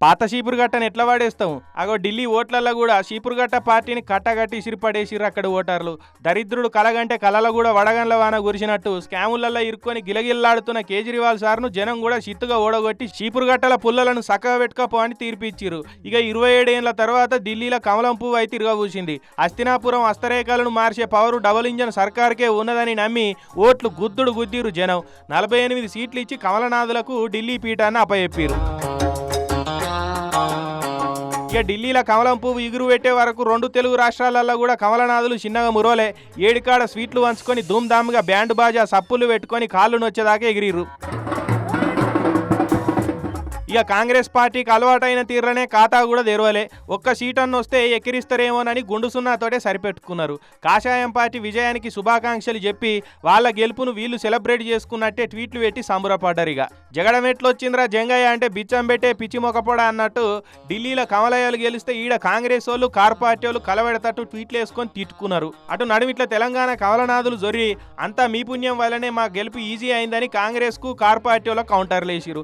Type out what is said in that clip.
పాత చీపురుగట్టను ఎట్లా వాడేస్తాం? అగో ఢిల్లీ ఓట్లల్లో కూడా చీపురుగట్ట పార్టీని కట్టగట్టి ఇసిరిపడేసిర్రు అక్కడ ఓటర్లు. దరిద్రుడు కలగంటే కలలో కూడా వడగండ్ల వాన కురిసినట్టు స్కాములల్లో ఇరుక్కొని గిలగిల్లాడుతున్న కేజ్రీవాల్ సార్ను జనం కూడా చిత్తుగా ఓడగొట్టి చీపురుగట్టల పుల్లలను సక్కగా పెట్టుకోపో అని తీర్పిచ్చిర్రు. ఇక 27 ఏళ్ల తర్వాత ఢిల్లీలో కమలం పువ్వు అయితే తిరగబూసింది. హస్తినాపురం హస్తరేఖలను మార్చే పవరు డబుల్ ఇంజన్ సర్కార్కే ఉన్నదని నమ్మి ఓట్లు గుద్దుడు గుద్దిరు జనం. 48 సీట్లు ఇచ్చి కమలనాథులకు ఢిల్లీ పీఠాన్ని అప్పచెప్పిరు. ఇక ఢిల్లీలో కమలం పువ్వు ఇగురు పెట్టే వరకు 2 తెలుగు రాష్ట్రాలలో కూడా కమలనాథులు చిన్నగా మురోలే. ఏడికాడ స్వీట్లు వంచుకొని ధూమ్ధామ్గా బ్యాండ్ బాజా సప్పులు పెట్టుకొని కాళ్ళు నొచ్చేదాకా ఎగిరిర్రు. ఇక కాంగ్రెస్ పార్టీకి అలవాటైన తీర్రనే ఖాతా కూడా తెరవలే. ఒక్క సీటన్ను వస్తే ఎక్కిరిస్తారేమోనని గుండు సున్నాతోటే సరిపెట్టుకున్నారు. కాషాయం పార్టీ విజయానికి శుభాకాంక్షలు చెప్పి వాళ్ళ గెలుపును వీళ్ళు సెలబ్రేట్ చేసుకున్నట్టే ట్వీట్లు పెట్టి సంబరపడ్డారు. ఇక జగడమెట్లొచ్చిందిరా జంగయ్య అంటే బిచ్చం పెట్టే పిచ్చి మొకపోడ అన్నట్టు ఢిల్లీలో కమలయ్యలు గెలిస్తే ఈడ కాంగ్రెస్ వాళ్ళు కార్ పార్టీ వాళ్ళు కలవెడతట్టు ట్వీట్లు వేసుకొని తిట్టుకున్నారు. అటు నడుమిట్ల తెలంగాణ కమలనాథులు జొరి అంతా మీ పుణ్యం వల్లనే మా గెలుపు ఈజీ అయిందని కాంగ్రెస్కు కార్ పార్టీ వాళ్ళు కౌంటర్లు వేసిరు.